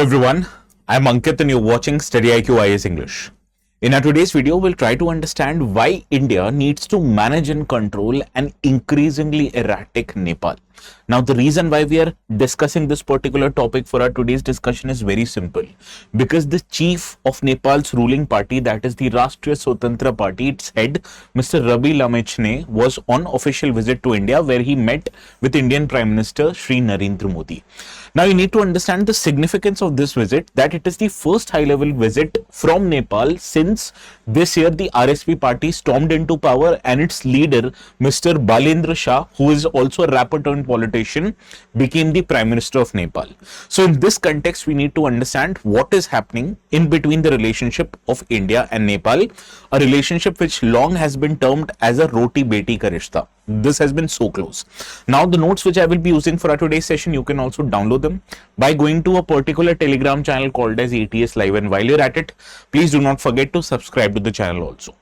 Hello everyone, I'm Ankit and you're watching StudyIQ IS English. In our today's video, we'll try to understand why India needs to manage and control an increasingly erratic Nepal. Now, the reason why we are discussing this particular topic for our today's discussion is very simple. Because the chief of Nepal's ruling party, that is the Rashtriya Swatantra Party, its head, Mr. Rabi Lamechhane, was on official visit to India where he met with Indian Prime Minister Shri Narendra Modi. Now, you need to understand the significance of this visit, that it is the first high-level visit from Nepal since this year the RSP party stormed into power and its leader, Mr. Balen Shah, who is also a rapper-turned politician, became the Prime Minister of Nepal. So, in this context, we need to understand what is happening in between the relationship of India and Nepal, a relationship which long has been termed as a roti-beti ka rishta. This has been so close. Now, the notes which I will be using for our today's session, you can also download them by going to a particular Telegram channel called as ATS Live. And while you're at it, please do not forget to subscribe to the channel also.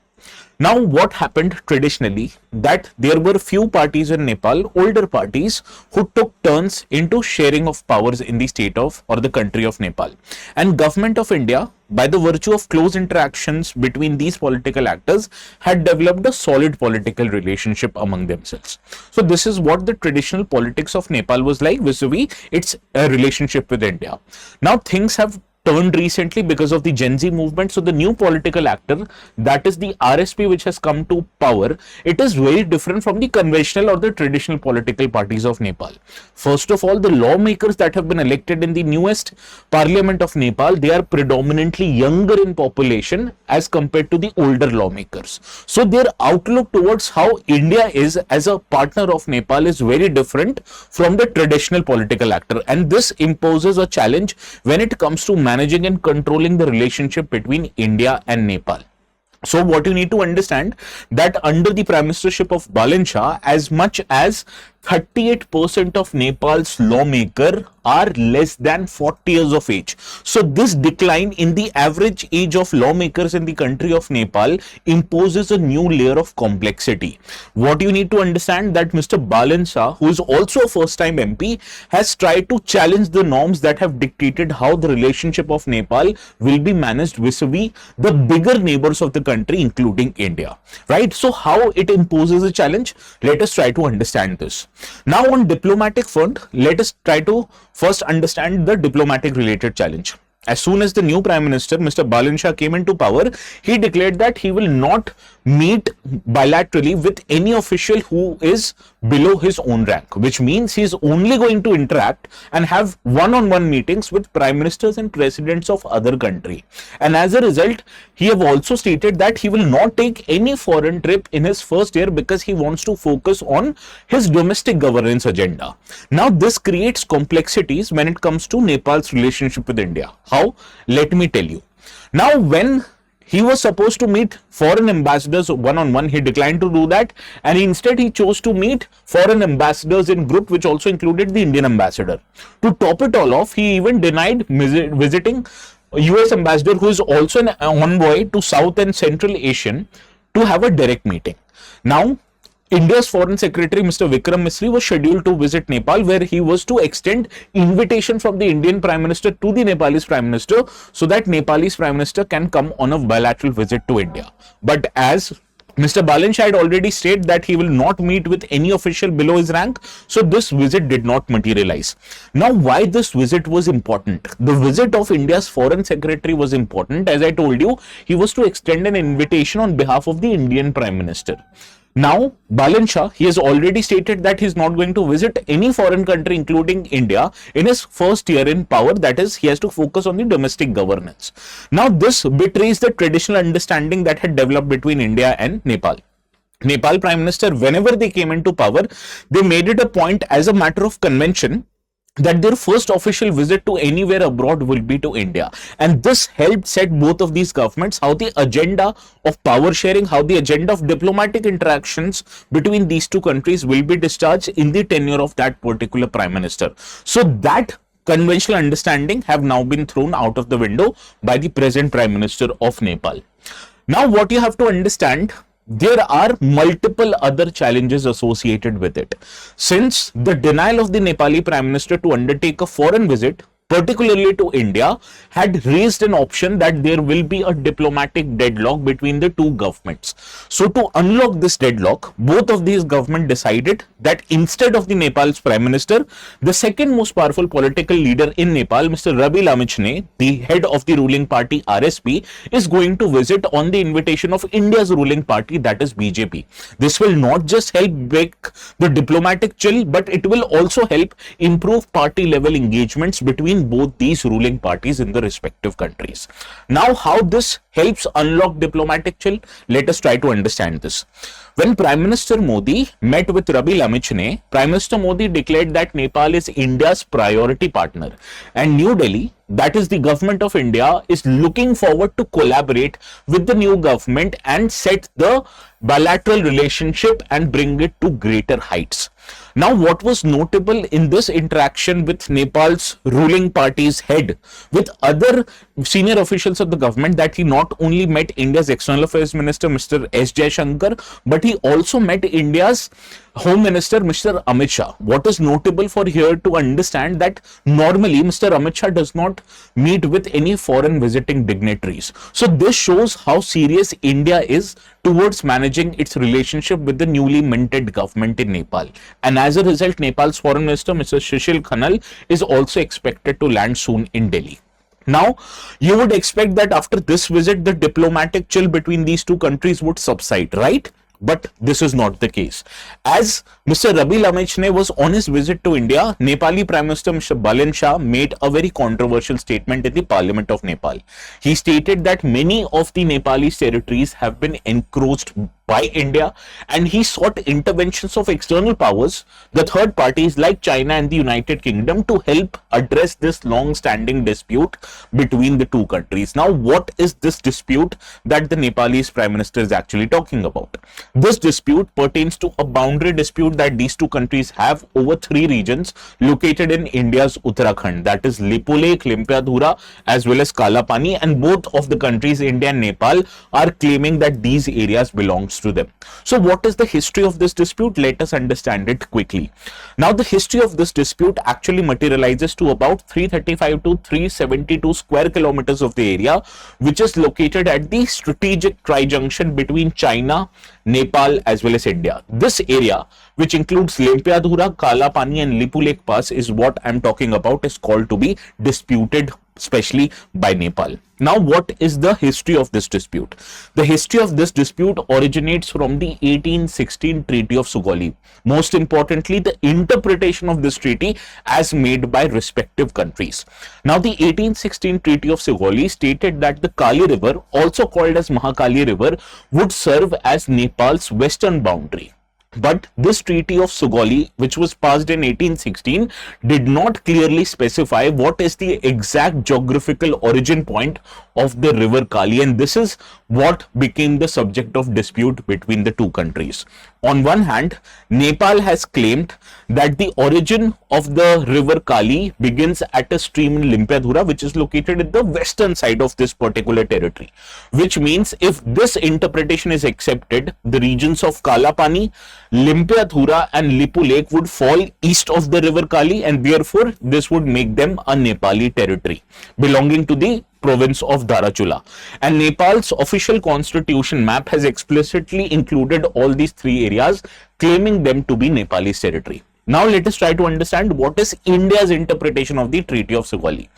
Now, what happened traditionally, that there were few parties in Nepal, older parties, who took turns into sharing of powers in the state of or the country of Nepal. And government of India, by the virtue of close interactions between these political actors, had developed a solid political relationship among themselves. So this is what the traditional politics of Nepal was like vis-a-vis its relationship with India. Now things have turned recently because of the Gen Z movement. So the new political actor, that is the RSP, which has come to power, it is very different from the conventional or the traditional political parties of Nepal. First of all, the lawmakers that have been elected in the newest parliament of Nepal, they are predominantly younger in population as compared to the older lawmakers. So their outlook towards how India is as a partner of Nepal is very different from the traditional political actor, and this imposes a challenge when it comes to managing and controlling the relationship between India and Nepal. So what you need to understand, that under the prime ministership of Balen Shah, as much as 38% of Nepal's lawmakers are less than 40 years of age. So this decline in the average age of lawmakers in the country of Nepal imposes a new layer of complexity. What you need to understand, that Mr. Balen Shah, who is also a first-time MP, has tried to challenge the norms that have dictated how the relationship of Nepal will be managed vis-a-vis the bigger neighbors of the country, including India. Right? So how it imposes a challenge? Let us try to understand this. Now, on diplomatic front, let us try to first understand the diplomatic related challenge. As soon as the new Prime Minister, Mr. Balen Shah, came into power, he declared that he will not meet bilaterally with any official who is below his own rank, which means he is only going to interact and have one-on-one meetings with prime ministers and presidents of other country. And as a result, he have also stated that he will not take any foreign trip in his first year because he wants to focus on his domestic governance agenda. Now, this creates complexities when it comes to Nepal's relationship with India. How? Let me tell you. Now, when he was supposed to meet foreign ambassadors one-on-one, he declined to do that, and instead he chose to meet foreign ambassadors in group, which also included the Indian ambassador. To top it all off, he even denied visiting US ambassador, who is also an envoy to South and Central Asian, to have a direct meeting. Now, India's Foreign Secretary, Mr. Vikram Misri, was scheduled to visit Nepal, where he was to extend invitation from the Indian Prime Minister to the Nepalese Prime Minister, so that Nepalese Prime Minister can come on a bilateral visit to India. But as Mr. Balen Shah had already stated that he will not meet with any official below his rank, so this visit did not materialize. Now, why this visit was important? The visit of India's Foreign Secretary was important. As I told you, he was to extend an invitation on behalf of the Indian Prime Minister. Now, Balen Shah, he has already stated that he is not going to visit any foreign country, including India, in his first year in power. That is, he has to focus on the domestic governance. Now, this betrays the traditional understanding that had developed between India and Nepal. Nepal Prime Minister, whenever they came into power, they made it a point as a matter of convention that their first official visit to anywhere abroad will be to India. And this helped set both of these governments how the agenda of power sharing, how the agenda of diplomatic interactions between these two countries will be discharged in the tenure of that particular Prime Minister. So that conventional understanding have now been thrown out of the window by the present Prime Minister of Nepal. Now, what you have to understand, there are multiple other challenges associated with it. Since the denial of the Nepali Prime Minister to undertake a foreign visit particularly to India, had raised an option that there will be a diplomatic deadlock between the two governments. So to unlock this deadlock, both of these governments decided that instead of the Nepal's prime minister, the second most powerful political leader in Nepal, Mr. Rabi Lamichhane, the head of the ruling party RSP, is going to visit on the invitation of India's ruling party, that is BJP. This will not just help break the diplomatic chill, but it will also help improve party level engagements between both these ruling parties in the respective countries. Now, how this helps unlock diplomatic chill? Let us try to understand this. When Prime Minister Modi met with Rabi Lamichhane, Prime Minister Modi declared that Nepal is India's priority partner, and New Delhi, that is the government of India, is looking forward to collaborate with the new government and set the bilateral relationship and bring it to greater heights. Now, what was notable in this interaction with Nepal's ruling party's head with other senior officials of the government, that he not only met India's External Affairs Minister Mr. S. Jaishankar, but he also met India's Home Minister Mr. Amit Shah. What is notable for here to understand that normally Mr. Amit Shah does not meet with any foreign visiting dignitaries. So this shows how serious India is towards managing its relationship with the newly minted government in Nepal. And as a result, Nepal's Foreign Minister Mr. Shishil Khanal is also expected to land soon in Delhi. Now, you would expect that after this visit, the diplomatic chill between these two countries would subside, right? But this is not the case. As Mr. Rabi Lamichhane was on his visit to India, Nepali Prime Minister Mr. Balen Shah made a very controversial statement in the Parliament of Nepal. He stated that many of the Nepalese territories have been encroached by India, and he sought interventions of external powers, the third parties like China and the United Kingdom, to help address this long-standing dispute between the two countries. Now, what is this dispute that the Nepalese Prime Minister is actually talking about? This dispute pertains to a boundary dispute that these two countries have over three regions located in India's Uttarakhand, that is Lipulekh, Limpiyadhura as well as Kalapani, and both of the countries, India and Nepal, are claiming that these areas belongs to them. So what is the history of this dispute? Let us understand it quickly. Now, the history of this dispute actually materializes to about 335 to 372 square kilometers of the area, which is located at the strategic tri-junction between China, Nepal as well as India. This area, which includes Limpiyadhura, Kalapani and Lipulekh Pass, is what I'm talking about, is called to be disputed, especially by Nepal. Now, what is the history of this dispute? The history of this dispute originates from the 1816 Treaty of Sugauli. Most importantly, the interpretation of this treaty as made by respective countries. Now, the 1816 Treaty of Sugauli stated that the Kali River, also called as Mahakali River, would serve as Nepal's western boundary. But this Treaty of Sugauli, which was passed in 1816, did not clearly specify what is the exact geographical origin point of the river Kali, and this is what became the subject of dispute between the two countries. On one hand, Nepal has claimed that the origin of the river Kali begins at a stream in Limpiyadhura, which is located at the western side of this particular territory, which means if this interpretation is accepted, the regions of Kalapani, Limpiyadhura and Lipulekh would fall east of the river Kali, and therefore this would make them a Nepali territory belonging to the province of Dharachula. And Nepal's official constitution map has explicitly included all these three areas, claiming them to be Nepalese territory. Now, let us try to understand what is India's interpretation of the Treaty of Sugauli.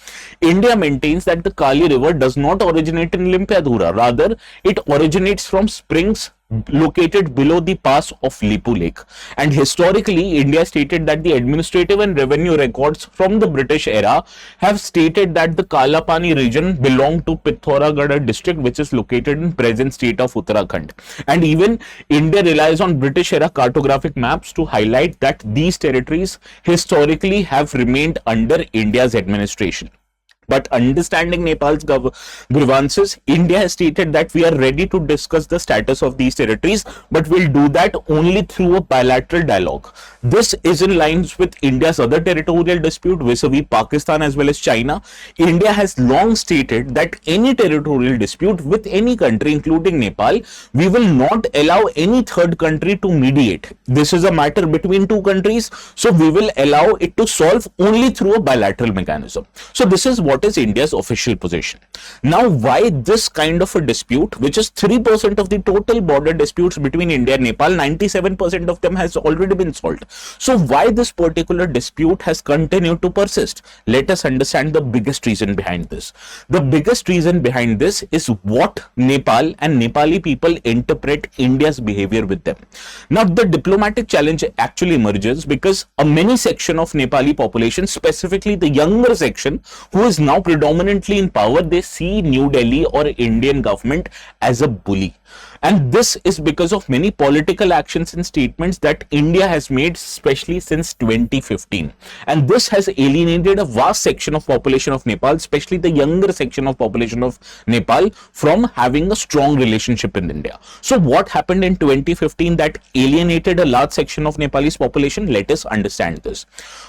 India maintains that the Kali River does not originate in Limpiyadhura, rather it originates from springs located below the pass of Lipulekh. And historically, India stated that the administrative and revenue records from the British era have stated that the Kalapani region belonged to Pithoragarh district, which is located in present state of Uttarakhand. And even India relies on British era cartographic maps to highlight that these territories historically have remained under India's administration. But understanding Nepal's grievances, India has stated that we are ready to discuss the status of these territories, but we'll do that only through a bilateral dialogue. This is in line with India's other territorial dispute vis-a-vis Pakistan as well as China. India has long stated that any territorial dispute with any country, including Nepal, we will not allow any third country to mediate. This is a matter between two countries, so we will allow it to solve only through a bilateral mechanism. So this is what is India's official position. Now, why this kind of a dispute, which is 3% of the total border disputes between India and Nepal, 97% of them has already been solved. So why this particular dispute has continued to persist? Let us understand the biggest reason behind this. The biggest reason behind this is what Nepal and Nepali people interpret India's behavior with them. Now, the diplomatic challenge actually emerges because a many section of Nepali population, specifically the younger section, who is now predominantly in power, they see New Delhi or Indian government as a bully. And this is because of many political actions and statements that India has made, especially since 2015. And this has alienated a vast section of population of Nepal, especially the younger section of population of Nepal, from having a strong relationship in India. So what happened in 2015 that alienated a large section of Nepalese population? Let us understand this.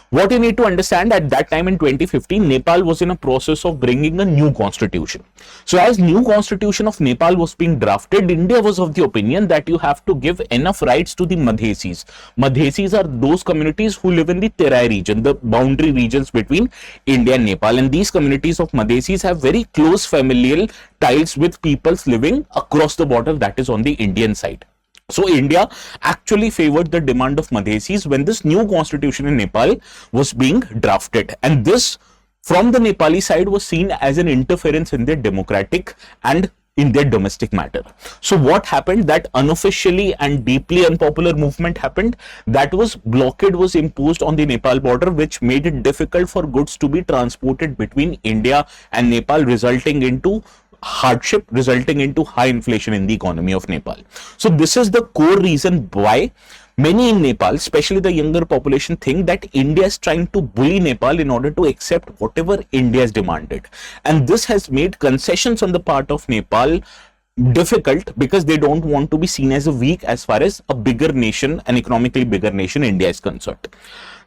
What you need to understand, at that time in 2015, Nepal was in a process of bringing a new constitution. So as new constitution of Nepal was being drafted, India was of the opinion that you have to give enough rights to the Madhesis. Madhesis are those communities who live in the Terai region, the boundary regions between India and Nepal. And these communities of Madhesis have very close familial ties with peoples living across the border, that is on the Indian side. So India actually favored the demand of Madhesis when this new constitution in Nepal was being drafted. And this, from the Nepali side, was seen as an interference in their democratic and in their domestic matter. So what happened, that unofficially and deeply unpopular movement happened, that was blockade was imposed on the Nepal border, which made it difficult for goods to be transported between India and Nepal, resulting into hardship, resulting into high inflation in the economy of Nepal. So this is the core reason why many in Nepal, especially the younger population, think that India is trying to bully Nepal in order to accept whatever India has demanded. And this has made concessions on the part of Nepal difficult because they don't want to be seen as a weak as far as a bigger nation, an economically bigger nation, India is concerned.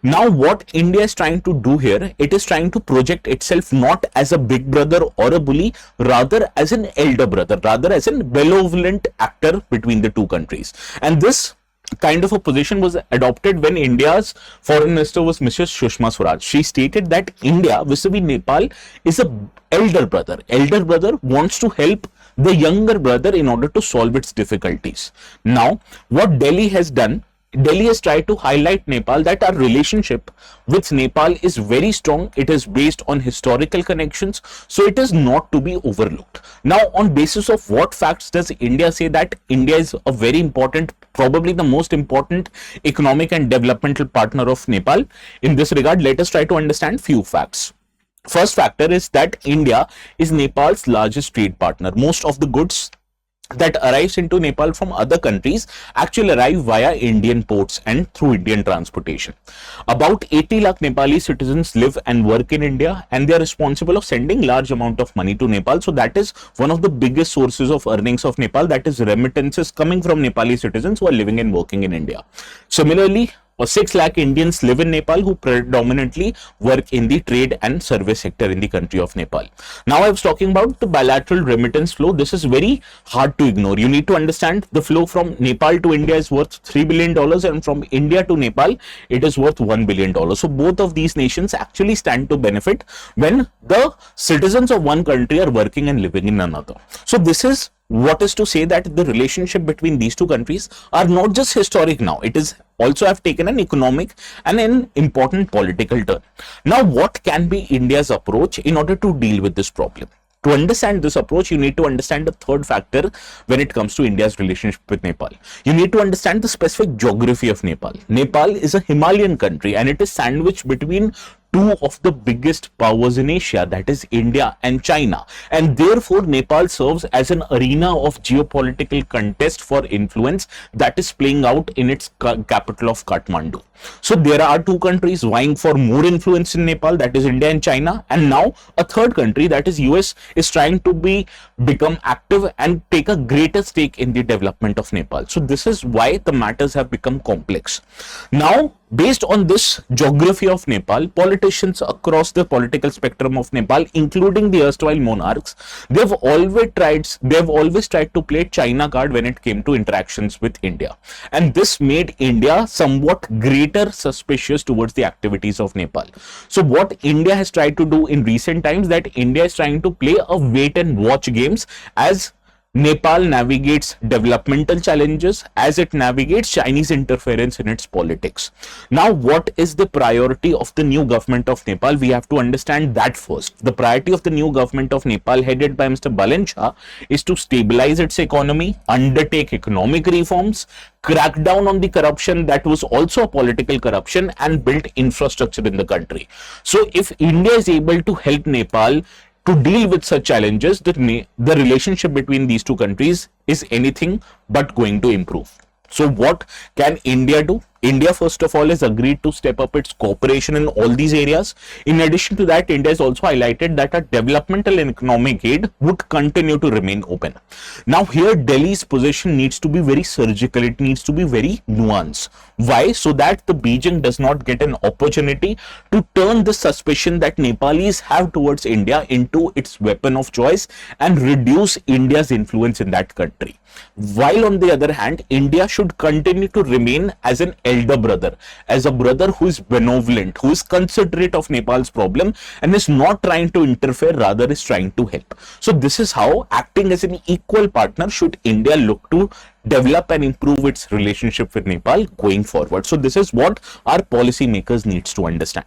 Now, what India is trying to do here, it is trying to project itself not as a big brother or a bully, rather as an elder brother, rather as a benevolent actor between the two countries. And this kind of a position was adopted when India's foreign minister was Mrs. Sushma Swaraj. She stated that India vis-a-vis Nepal is a elder brother. Elder brother wants to help the younger brother in order to solve its difficulties. Now, what Delhi has done, Delhi has tried to highlight Nepal that our relationship with Nepal is very strong. It is based on historical connections, so it is not to be overlooked. Now, on basis of what facts does India say that India is a very important, probably the most important economic and developmental partner of Nepal? In this regard, let us try to understand few facts. First factor is that India is Nepal's largest trade partner. Most of the goods that arrives into Nepal from other countries actually arrive via Indian ports and through Indian transportation. About 80 lakh Nepali citizens live and work in India, and they are responsible of sending large amount of money to Nepal. So that is one of the biggest sources of earnings of Nepal, that is remittances coming from Nepali citizens who are living and working in India. Similarly, 6 lakh Indians live in Nepal who predominantly work in the trade and service sector in the country of Nepal. Now, I was talking about the bilateral remittance flow. This is very hard to ignore. You need to understand the flow from Nepal to India is worth $3 billion, and from India to Nepal, it is worth $1 billion. So both of these nations actually stand to benefit when the citizens of one country are working and living in another. So this is what is to say that the relationship between these two countries are not just historic now, it is also have taken an economic and an important political turn. Now, what can be India's approach in order to deal with this problem? To understand this approach, you need to understand the third factor when it comes to India's relationship with Nepal. You need to understand the specific geography of Nepal. Nepal is a Himalayan country and it is sandwiched between two of the biggest powers in Asia, that is India and China. And therefore, Nepal serves as an arena of geopolitical contest for influence that is playing out in its capital of Kathmandu. So there are two countries vying for more influence in Nepal, that is India and China, and now a third country, that is US, is trying to become active and take a greater stake in the development of Nepal. So this is why the matters have become complex. Now, based on this geography of Nepal, politicians across the political spectrum of Nepal, including the erstwhile monarchs, they've always tried to play China card when it came to interactions with India, and this made India somewhat greater suspicious towards the activities of Nepal. So what India has tried to do in recent times, that India is trying to play a wait and watch games as Nepal navigates developmental challenges, as it navigates Chinese interference in its politics. Now, what is the priority of the new government of Nepal? We have to understand that first. The priority of the new government of Nepal, headed by Mr. Balen Shah, is to stabilize its economy, undertake economic reforms, crack down on the corruption that was also a political corruption, and build infrastructure in the country. So, if India is able to help Nepal to deal with such challenges, the relationship between these two countries is anything but going to improve. So what can India do? India, first of all, has agreed to step up its cooperation in all these areas. In addition to that, India has also highlighted that a developmental and economic aid would continue to remain open. Now, here Delhi's position needs to be very surgical. It needs to be very nuanced. Why? So that the Beijing does not get an opportunity to turn the suspicion that Nepalis have towards India into its weapon of choice and reduce India's influence in that country. While on the other hand, India should continue to remain as an elder brother, as a brother who is benevolent, who is considerate of Nepal's problem and is not trying to interfere, rather is trying to help. So this is how, acting as an equal partner, should India look to develop and improve its relationship with Nepal going forward. So this is what our policymakers needs to understand.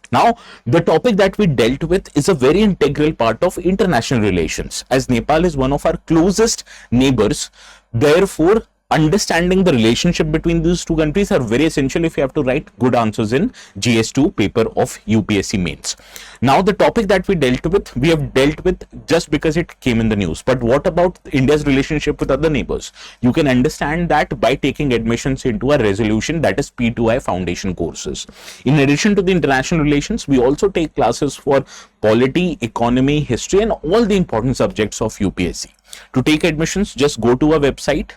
Now, the topic that we dealt with is a very integral part of international relations, as Nepal is one of our closest neighbors. Therefore, understanding the relationship between these two countries are very essential if you have to write good answers in GS2 paper of UPSC mains. Now, the topic that we have dealt with just because it came in the news. But what about India's relationship with other neighbors? You can understand that by taking admissions into a resolution, that is P2I foundation courses. In addition to the international relations, we also take classes for polity, economy, history, and all the important subjects of UPSC. To take admissions, just go to our website.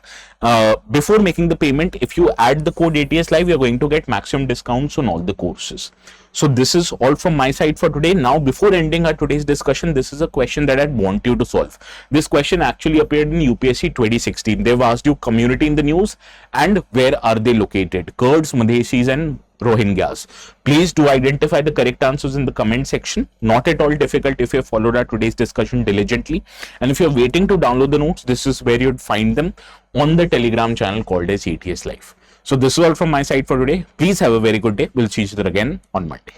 Before making the payment, if you add the code ATS Live, you are going to get maximum discounts on all the courses. So this is all from my side for today. Now, before ending our today's discussion, this is a question that I want you to solve. This question actually appeared in UPSC 2016. They've asked you community in the news and where are they located? Kurds, Madhesis, and Rohingyas. Please do identify the correct answers in the comment section. Not at all difficult if you have followed our today's discussion diligently. And if you're waiting to download the notes, this is where you'd find them on the Telegram channel called as ATS Live. So this is all from my side for today. Please have a very good day. We'll see each other again on Monday.